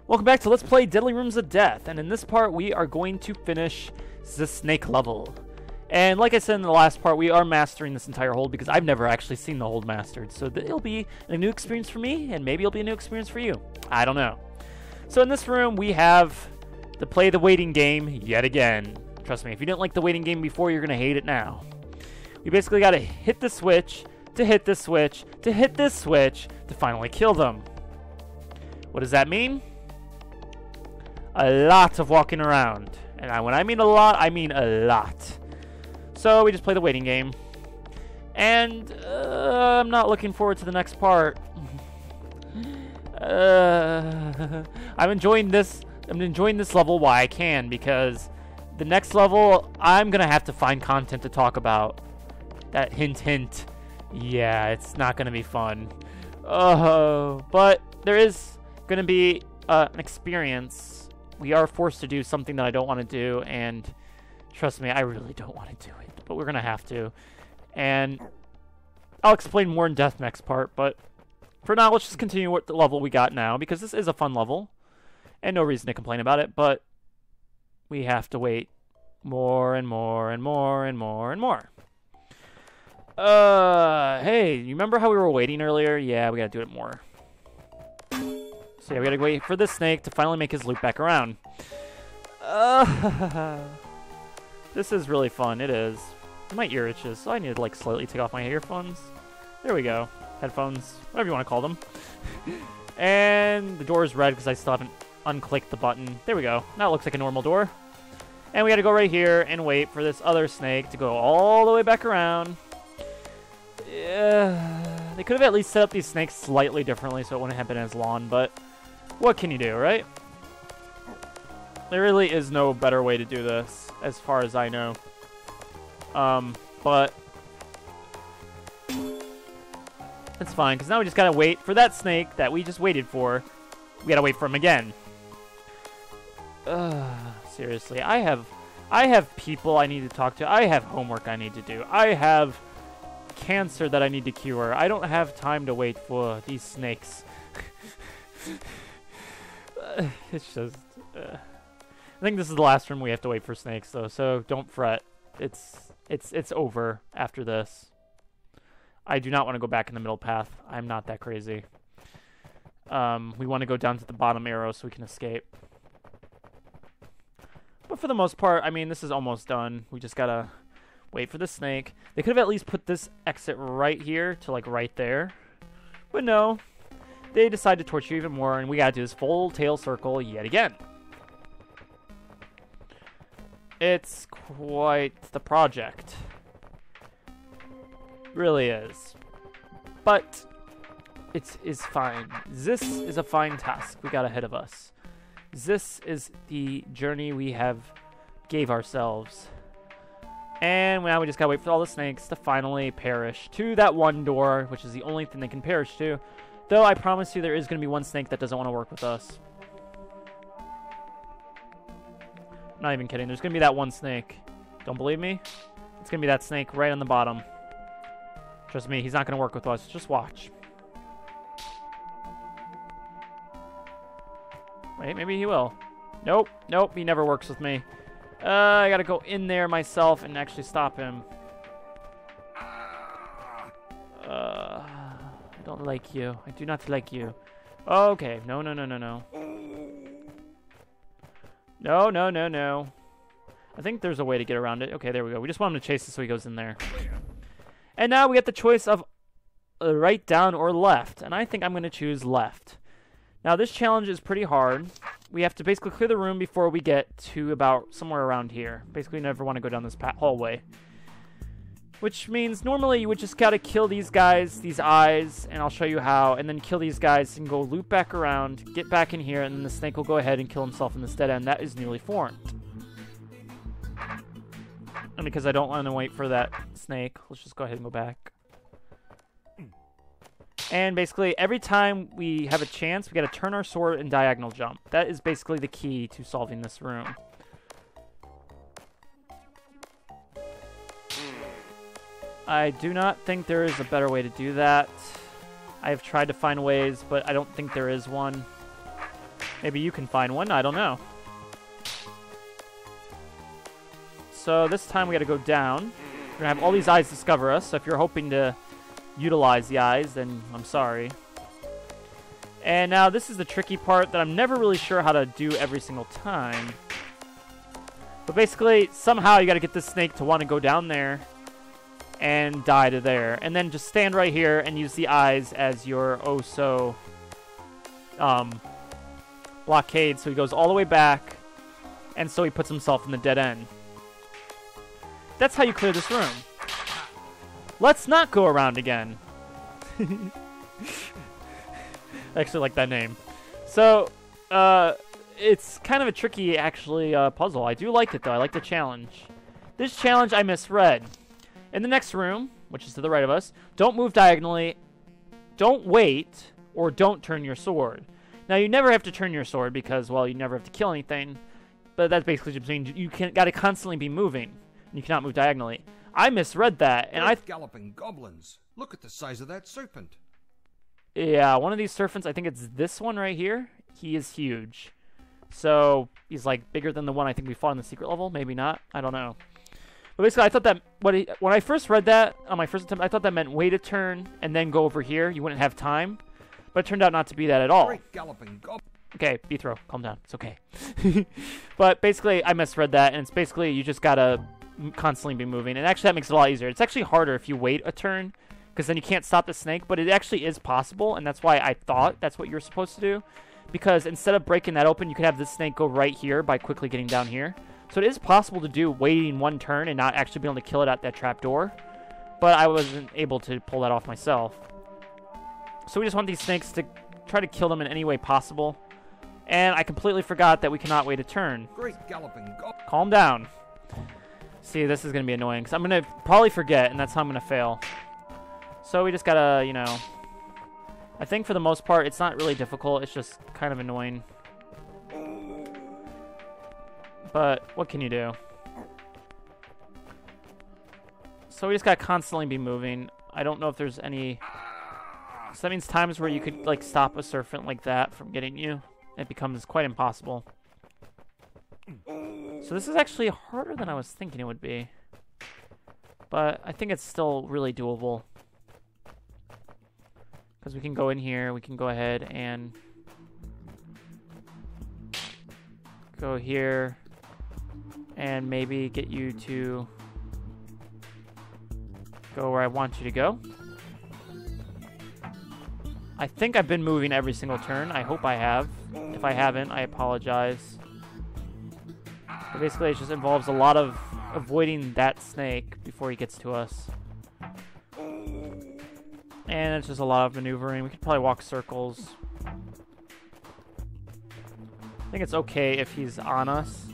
Welcome back to Let's Play Deadly Rooms of Death, and in this part we are going to finish the snake level. And like I said in the last part, we are mastering this entire hold because I've never actually seen the hold mastered. So it'll be a new experience for me, and maybe it'll be a new experience for you. I don't know. So in this room we have to play the waiting game yet again. Trust me, if you didn't like the waiting game before, you're going to hate it now. We basically got to hit the switch, to hit this switch, to hit this switch, to finally kill them. What does that mean? A lot of walking around. And when I mean a lot, I mean a lot. So we just play the waiting game. And I'm not looking forward to the next part. I'm enjoying this level while I can, because the next level I'm gonna have to find content to talk about. That hint hint. Yeah, it's not gonna be fun. But there is gonna be an experience. We are forced to do something that I don't want to do, and trust me, I really don't want to do it, but we're gonna have to. And I'll explain more in depth next part, but for now, let's just continue with the level we got now, because this is a fun level, and no reason to complain about it, but we have to wait more and more and more and more and more. Hey, you remember how we were waiting earlier? Yeah, we gotta do it more. So yeah, we gotta wait for this snake to finally make his loop back around. This is really fun, it is. My ear itches, so I need to like slightly take off my earphones. There we go. Headphones, whatever you want to call them. And the door is red because I still haven't unclicked the button. There we go. Now it looks like a normal door. And we gotta go right here and wait for this other snake to go all the way back around. They could have at least set up these snakes slightly differently so it wouldn't have been as long, but what can you do, right? There really is no better way to do this, as far as I know. But it's fine, because now we just gotta wait for that snake that we just waited for. We gotta wait for him again. Seriously, I have people I need to talk to. I have homework I need to do. I have cancer that I need to cure. I don't have time to wait for these snakes. It's just I think this is the last room we have to wait for snakes, though, so don't fret. It's over after this. I do not want to go back in the middle path. I'm not that crazy. We want to go down to the bottom arrow so we can escape. But for the most part, I mean, this is almost done. We just gotta wait for the snake. They could have at least put this exit right here to, like, right there. But no. They decide to torture you even more, and we gotta do this full tail circle yet again. It's quite the project. Really is. But it is fine. This is a fine task we got ahead of us. This is the journey we have gave ourselves. And now we just gotta wait for all the snakes to finally perish to that one door, which is the only thing they can perish to. Though I promise you there is gonna be one snake that doesn't want to work with us. Not even kidding. There's gonna be that one snake. Don't believe me? It's gonna be that snake right on the bottom. Trust me, he's not gonna work with us. Just watch. Wait, maybe he will. Nope, nope, he never works with me. I gotta go in there myself and actually stop him. I don't like you. I do not like you. Okay, no, no, no, no, no. No, no, no, no. I think there's a way to get around it. Okay, there we go. We just want him to chase this so he goes in there. And now we get the choice of right, down, or left. And I think I'm going to choose left. Now, this challenge is pretty hard. We have to basically clear the room before we get to about somewhere around here. Basically, you never want to go down this hallway. Which means normally you would just got to kill these guys, these eyes, and I'll show you how. And then kill these guys and go loop back around, get back in here, and then the snake will go ahead and kill himself in this dead end. That is newly formed. And because I don't want to wait for that snake, let's just go ahead and go back. And basically, every time we have a chance, we got to turn our sword and diagonal jump. That is basically the key to solving this room. I do not think there is a better way to do that. I have tried to find ways, but I don't think there is one. Maybe you can find one. I don't know. So this time we got to go down. We're going to have all these eyes discover us. So if you're hoping to utilize the eyes, then I'm sorry. And now this is the tricky part that I'm never really sure how to do every single time. But basically, somehow you got to get this snake to want to go down there and die to there. And then just stand right here and use the eyes as your oh-so blockade. So he goes all the way back, and so he puts himself in the dead end. That's how you clear this room. Let's not go around again. I actually like that name. So, it's kind of a tricky, actually, puzzle. I do like it, though. I like the challenge. This challenge I misread. In the next room, which is to the right of us, don't move diagonally, don't wait, or don't turn your sword. Now, you never have to turn your sword because, well, you never have to kill anything. But that's basically just means you got to constantly be moving. You cannot move diagonally. I misread that, and galloping goblins. Look at the size of that serpent. Yeah, one of these serpents, I think it's this one right here. He is huge. So, he's like bigger than the one I think we fought in the secret level. Maybe not. I don't know. But basically, I thought that when I first read that on my first attempt, I thought that meant wait a turn and then go over here. You wouldn't have time. But it turned out not to be that at all. Great galloping okay, Beethro, calm down. It's okay. But basically, I misread that, and it's basically you just gotta constantly be moving. And actually, that makes it a lot easier. It's actually harder if you wait a turn, because then you can't stop the snake. But it actually is possible, and that's why I thought that's what you're supposed to do. Because instead of breaking that open, you could have this snake go right here by quickly getting down here. So it is possible to do waiting one turn and not actually be able to kill it at that trap door. But I wasn't able to pull that off myself. So we just want these snakes to try to kill them in any way possible. And I completely forgot that we cannot wait a turn. Great galloping Calm down. See, this is going to be annoying, because I'm going to probably forget, and that's how I'm going to fail. So we just got to, you know... I think for the most part, it's not really difficult. It's just kind of annoying. But what can you do? So we just got to constantly be moving. I don't know if there's any... So that means times where you could, like, stop a serpent like that from getting you. It becomes quite impossible. So this is actually harder than I was thinking it would be. But I think it's still really doable. Because we can go in here, we can go ahead and go here and maybe get you to go where I want you to go. I think I've been moving every single turn. I hope I have. If I haven't, I apologize. But basically, it just involves a lot of avoiding that snake before he gets to us. And it's just a lot of maneuvering. We could probably walk circles. I think it's okay if he's on us,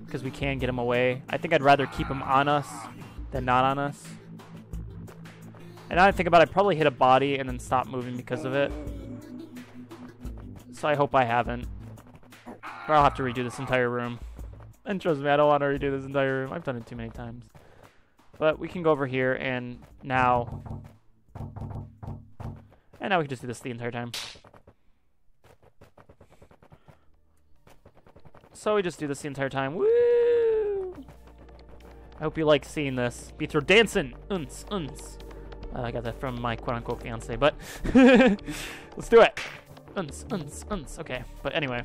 because we can get him away. I think I'd rather keep him on us than not on us. And now I think about it, I'd probably hit a body and then stop moving because of it. So I hope I haven't. Or I'll have to redo this entire room. And trust me, I don't want to redo this entire room. I've done it too many times. But we can go over here and now... And now we can just do this the entire time. So we just do this the entire time. Woo! I hope you like seeing this. Beethro dancing! Uns, uns. I got that from my quote-unquote fiance, but... Let's do it! Uns, uns, uns. Okay, but anyway.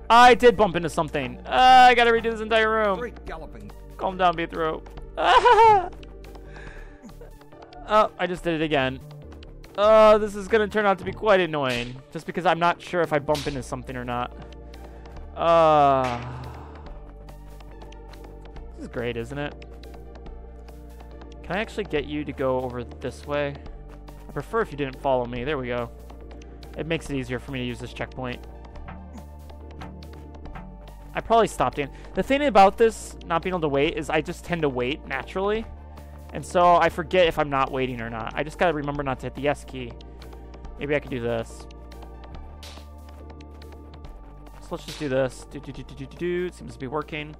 I did bump into something. I gotta redo this entire room. Great galloping. Calm down, Beethro. Oh, I just did it again. This is gonna turn out to be quite annoying. Just because I'm not sure if I bump into something or not. This is great, isn't it? Can I actually get you to go over this way? I prefer if you didn't follow me. There we go. It makes it easier for me to use this checkpoint. I probably stopped in. The thing about this, not being able to wait, is I just tend to wait naturally. And so I forget if I'm not waiting or not. I just gotta remember not to hit the S key. Maybe I could do this. So let's just do this. It seems to be working.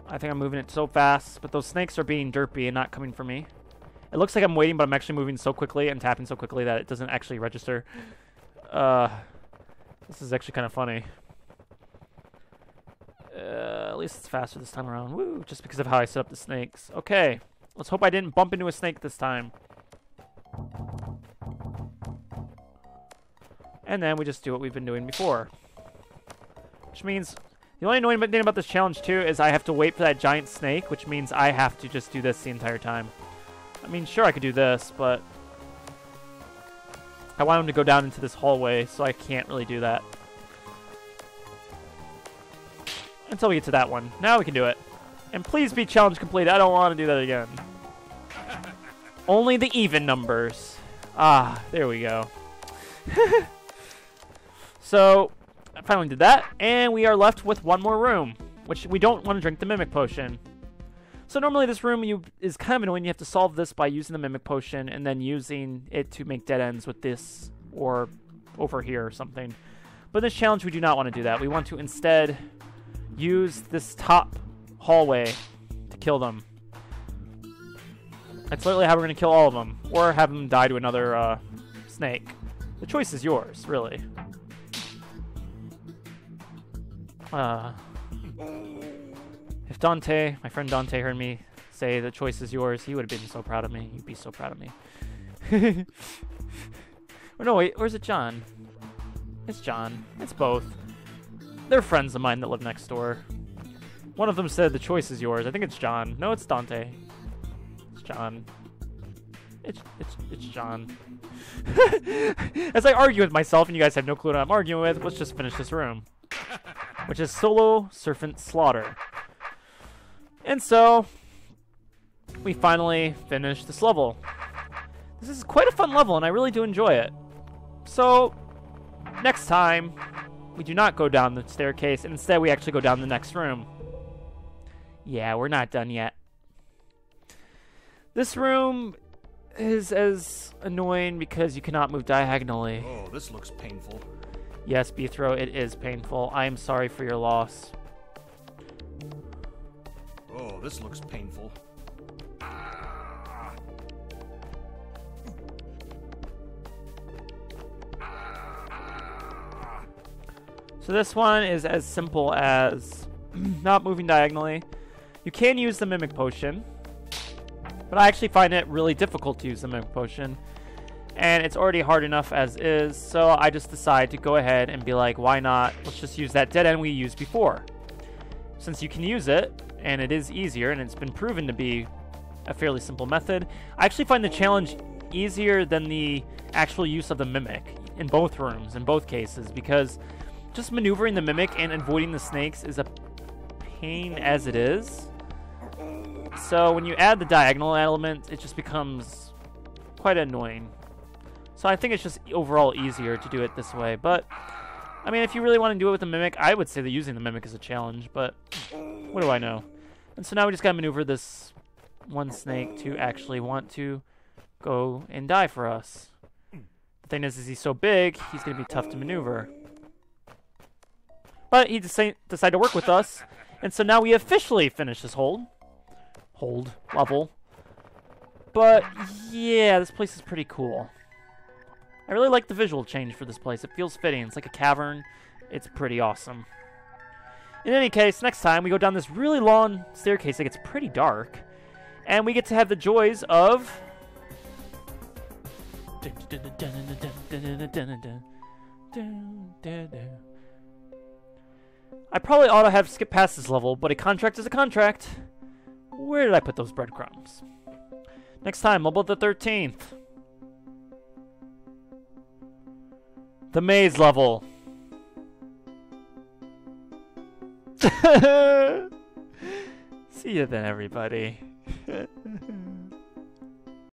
I think I'm moving it so fast, but those snakes are being derpy and not coming for me. It looks like I'm waiting, but I'm actually moving so quickly and tapping so quickly that it doesn't actually register. This is actually kind of funny. At least it's faster this time around. Woo! Just because of how I set up the snakes. Okay. Let's hope I didn't bump into a snake this time. And then we just do what we've been doing before. Which means... The only annoying thing about this challenge, too, is I have to wait for that giant snake, which means I have to just do this the entire time. I mean, sure, I could do this, but... I want him to go down into this hallway, so I can't really do that. Until we get to that one. Now we can do it. And please be challenge completed. I don't want to do that again. Only the even numbers. Ah, there we go. So, I finally did that. And we are left with one more room. Which we don't want to drink the Mimic Potion. So normally this room is kind of annoying. You have to solve this by using the Mimic Potion and then using it to make dead ends with this or over here or something. But in this challenge, we do not want to do that. We want to instead use this top hallway to kill them. That's literally how we're going to kill all of them. Or have them die to another snake. The choice is yours, really. If Dante, my friend Dante, heard me say the choice is yours, he would have been so proud of me. He'd be so proud of me. Or no, wait, or is it John? It's John. It's both. They're friends of mine that live next door. One of them said the choice is yours. I think it's John. No, it's Dante. It's John. It's John. As I argue with myself, and you guys have no clue what I'm arguing with, let's just finish this room. Which is Solo Serpent Slaughter. And so, we finally finished this level. This is quite a fun level, and I really do enjoy it. So, next time, we do not go down the staircase, and instead we actually go down the next room. Yeah, we're not done yet. This room is as annoying because you cannot move diagonally. Oh, this looks painful. Yes, Beethro, it is painful. I am sorry for your loss. Oh, this looks painful. So this one is as simple as not moving diagonally. You can use the Mimic Potion, but I actually find it really difficult to use the Mimic Potion. And it's already hard enough as is, so I just decide to go ahead and be like, why not? Let's just use that dead end we used before. Since you can use it, and it is easier, and it's been proven to be a fairly simple method, I actually find the challenge easier than the actual use of the Mimic in both rooms, in both cases, because just maneuvering the Mimic and avoiding the snakes is a pain as it is. So when you add the diagonal element, it just becomes quite annoying. So I think it's just overall easier to do it this way. But, I mean, if you really want to do it with the Mimic, I would say that using the Mimic is a challenge. But, what do I know? And so now we just got to maneuver this one snake to actually want to go and die for us. The thing is he's so big, he's going to be tough to maneuver. But he decided to work with us. And so now we officially finish this level. But, yeah, this place is pretty cool. I really like the visual change for this place. It feels fitting. It's like a cavern. It's pretty awesome. In any case, next time we go down this really long staircase that gets pretty dark. And we get to have the joys of... I probably ought to have skipped past this level, but a contract is a contract. Where did I put those breadcrumbs? Next time, Mobile the 13th. The maze level. See you then, everybody.